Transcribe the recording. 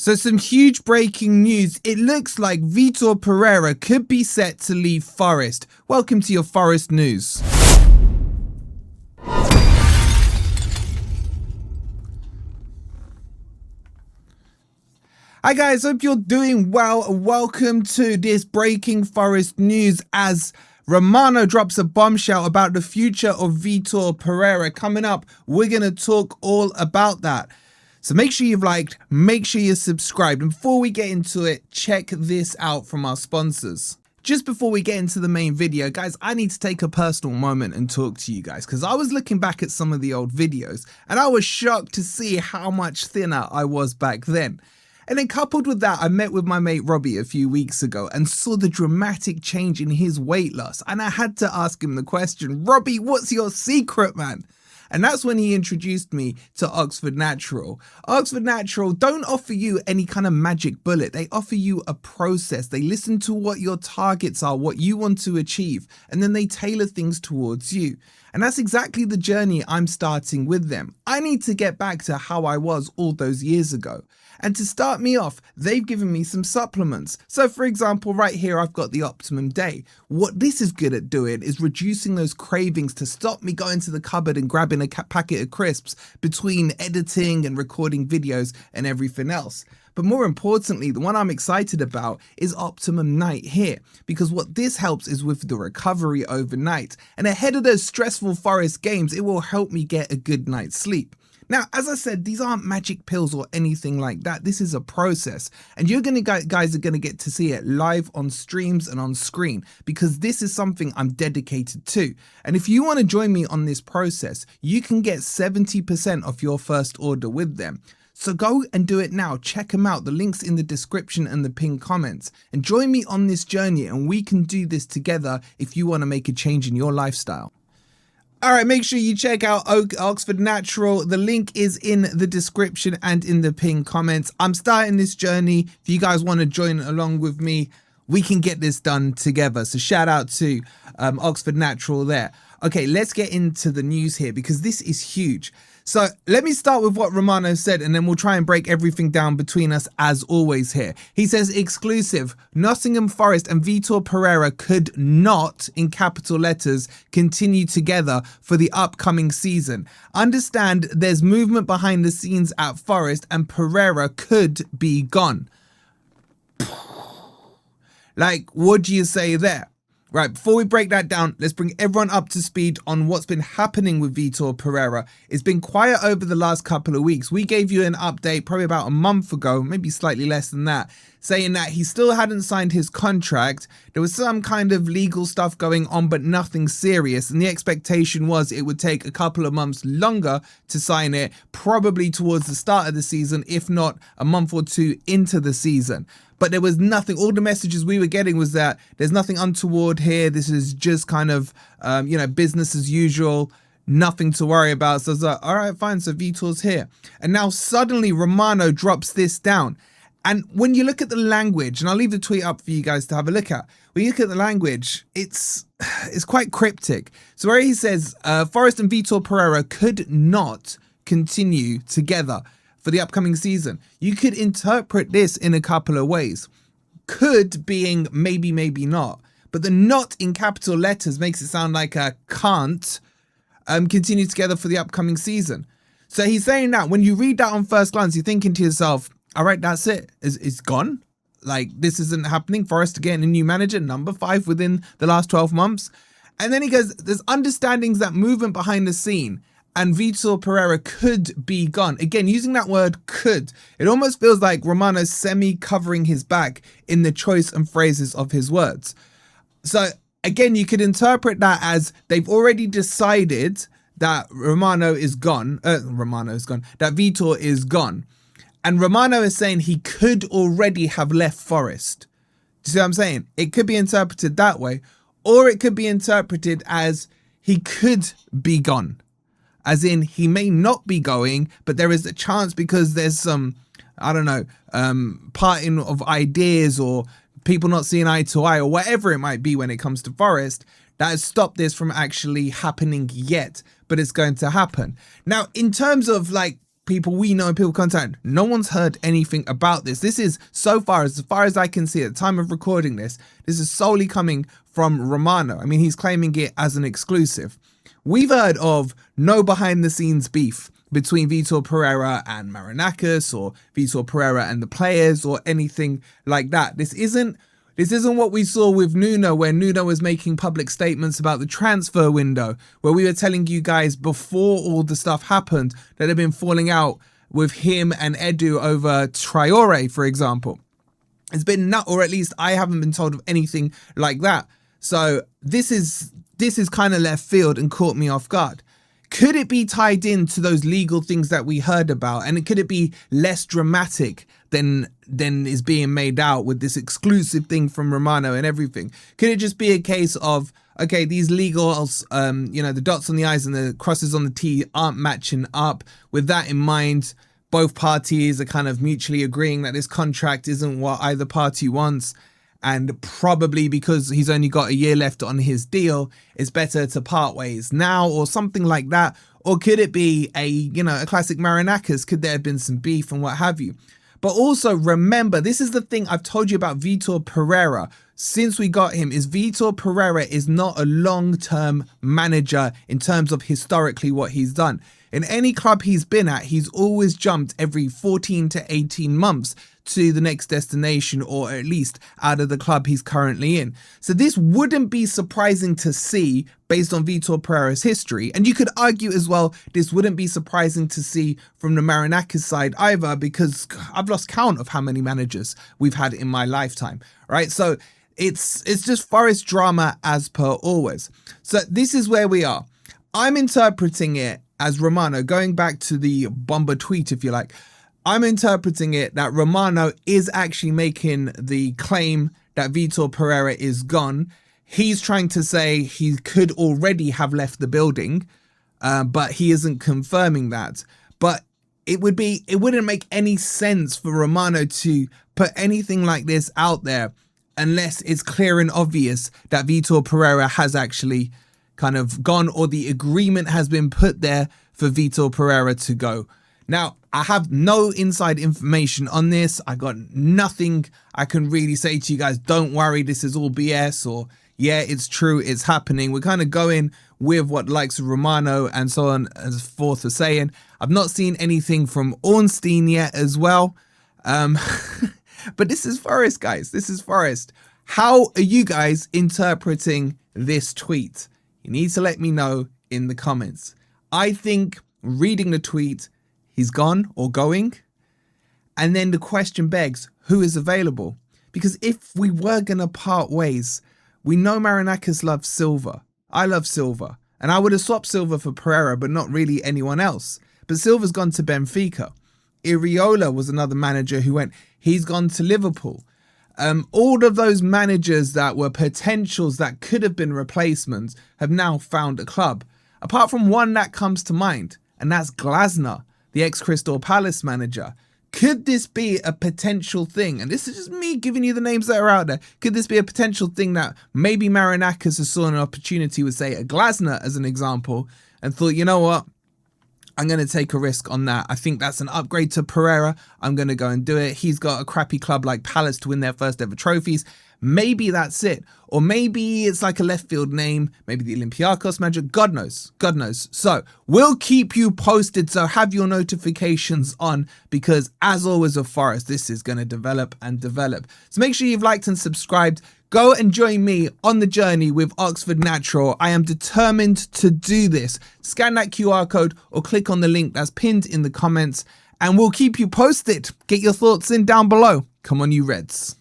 So some huge breaking news. It looks like Vítor Pereira could be set to leave Forest. Welcome to your Forest news. Hi guys, hope you're doing well. Welcome to this breaking Forest news as Romano drops a bombshell about the future of Vítor Pereira. Coming up, we're going to talk all about that. So make sure you've liked, make sure you're subscribed. And before we get into it, check this out from our sponsors. Just before we get into the main video, guys, I need to take a personal moment and talk to you guys because I was looking back at some of the old videos and I was shocked to see how much thinner I was back then. And then coupled with that, I met with my mate Robbie a few weeks ago and saw the dramatic change in his weight loss. And I had to ask him the question, Robbie, what's your secret, man? And that's when he introduced me to Oxford Natural. Oxford Natural don't offer you any kind of magic bullet. They offer you a process. They listen to what your targets are, what you want to achieve, and then they tailor things towards you. And that's exactly the journey I'm starting with them. I need to get back to how I was all those years ago. And to start me off, they've given me some supplements. So for example, right here, I've got the Optimum Day. What this is good at doing is reducing those cravings to stop me going to the cupboard and grabbing a packet of crisps between editing and recording videos and everything else. But more importantly, the one I'm excited about is Optimum Night here, because what this helps is with the recovery overnight. And ahead of those stressful Forest games, it will help me get a good night's sleep. Now, as I said, these aren't magic pills or anything like that. This is a process, and you're guys are going to get to see it live on streams and on screen because this is something I'm dedicated to. And if you want to join me on this process, you can get 70% off your first order with them. So go and do it now. Check them out. The link's in the description and the pinned comments. And join me on this journey, and we can do this together if you want to make a change in your lifestyle. All right, make sure you check out Oxford Natural. The link is in the description and in the pinned comments. I'm starting this journey. If you guys want to join along with me, we can get this done together. So shout out to Oxford Natural there. Okay, let's get into the news here because this is huge. So let me start with what Romano said and then we'll try and break everything down between us as always here. He says exclusive, Nottingham Forest and Vítor Pereira could not, in capital letters, continue together for the upcoming season. Understand there's movement behind the scenes at Forest and Pereira could be gone. Like, what do you say there? Right, before we break that down, let's bring everyone up to speed on what's been happening with Vítor Pereira. It's been quiet over the last couple of weeks. We gave you an update probably about a month ago, maybe slightly less than that, saying that he still hadn't signed his contract. There was some kind of legal stuff going on, but nothing serious. And the expectation was it would take a couple of months longer to sign it, probably towards the start of the season, if not a month or two into the season. But there was nothing. All the messages we were getting was that there's nothing untoward here. This is just kind of, business as usual. Nothing to worry about. So I was like, all right, fine. So Vítor's here. And now suddenly Romano drops this down. And when you look at the language, and I'll leave the tweet up for you guys to have a look at. When you look at the language, it's quite cryptic. So where he says, Forest and Vítor Pereira could not continue together for the upcoming season. You could interpret this in a couple of ways. Could being maybe, maybe not. But the not in capital letters makes it sound like a can't continue together for the upcoming season. So he's saying that when you read that on first glance, you're thinking to yourself, all right, that's it. It's gone. Like, this isn't happening. Forest to get a new manager, number 5 within the last 12 months. And then he goes, there's understandings that movement behind the scene and Vítor Pereira could be gone. Again, using that word could, it almost feels like Romano's semi-covering his back in the choice and phrases of his words. So again, you could interpret that as they've already decided that Romano is gone, that Vítor is gone. And Romano is saying he could already have left Forest. Do you see what I'm saying? It could be interpreted that way, or it could be interpreted as he could be gone. As in, he may not be going, but there is a chance because there's some, I don't know, parting of ideas or people not seeing eye to eye or whatever it might be when it comes to Forest that has stopped this from actually happening yet, but it's going to happen. Now, in terms of like people we know and people contact, no one's heard anything about this. This is, so far as I can see at the time of recording this is solely coming from Romano. I mean, he's claiming it as an exclusive. We've heard of no behind the scenes beef between Vítor Pereira and Marinakis, or Vítor Pereira and the players, or anything like that. This isn't what we saw with Nuno, where Nuno was making public statements about the transfer window, where we were telling you guys before all the stuff happened that they've been falling out with him and Edu over Traore, for example. It's been nut, or at least I haven't been told of anything like that. So this is kind of left field and caught me off guard. Could it be tied into those legal things that we heard about? And could it be less dramatic than is being made out with this exclusive thing from Romano and everything? Could it just be a case of, okay, these legals, the dots on the I's and the crosses on the T aren't matching up. With that in mind, both parties are kind of mutually agreeing that this contract isn't what either party wants. And probably because he's only got a year left on his deal, it's better to part ways now, or something like that. Or could it be a classic Marinakis? Could there have been some beef and what have you? But also remember, this is the thing I've told you about Vítor Pereira since we got him, is Vítor Pereira is not a long-term manager in terms of historically what he's done. In any club he's been at, he's always jumped every 14 to 18 months to the next destination, or at least out of the club he's currently in. So this wouldn't be surprising to see based on Vítor Pereira's history. And you could argue as well, this wouldn't be surprising to see from the Marinakis side either, because I've lost count of how many managers we've had in my lifetime, right? So it's just Forest drama as per always. So this is where we are. I'm interpreting it as Romano, going back to the bomber tweet, if you like, I'm interpreting it that Romano is actually making the claim that Vítor Pereira is gone. He's trying to say he could already have left the building, but he isn't confirming that. But it wouldn't make any sense for Romano to put anything like this out there unless it's clear and obvious that Vítor Pereira has actually kind of gone, or the agreement has been put there for Vítor Pereira to go. Now, I have no inside information on this. I got nothing I can really say to you guys, don't worry, this is all BS, or yeah, it's true, it's happening. We're kind of going with what likes of Romano and so on and so forth are saying. I've not seen anything from Ornstein yet as well. But this is Forest, guys. This is Forest. How are you guys interpreting this tweet? You need to let me know in the comments. I think reading the tweet, he's gone or going. And then the question begs, who is available? Because if we were going to part ways, we know Marinakis loves Silva. I love Silva. And I would have swapped Silva for Pereira, but not really anyone else. But Silva's gone to Benfica. Iriola was another manager who went, he's gone to Liverpool. All of those managers that were potentials that could have been replacements have now found a club. Apart from one that comes to mind, and that's Glasner, the ex-Crystal Palace manager. Could this be a potential thing? And this is just me giving you the names that are out there. Could this be a potential thing that maybe Marinakis has saw an opportunity with, say, a Glasner as an example, and thought, you know what? I'm going to take a risk on that. I think that's an upgrade to Pereira. I'm going to go and do it. He's got a crappy club like Palace to win their first ever trophies. Maybe that's it. Or maybe it's like a left field name. Maybe the Olympiacos manager. God knows. God knows. So we'll keep you posted. So have your notifications on, because as always with Forest, this is going to develop and develop. So make sure you've liked and subscribed. Go and join me on the journey with Oxford Natural. I am determined to do this. Scan that QR code or click on the link that's pinned in the comments, and we'll keep you posted. Get your thoughts in down below. Come on, you Reds.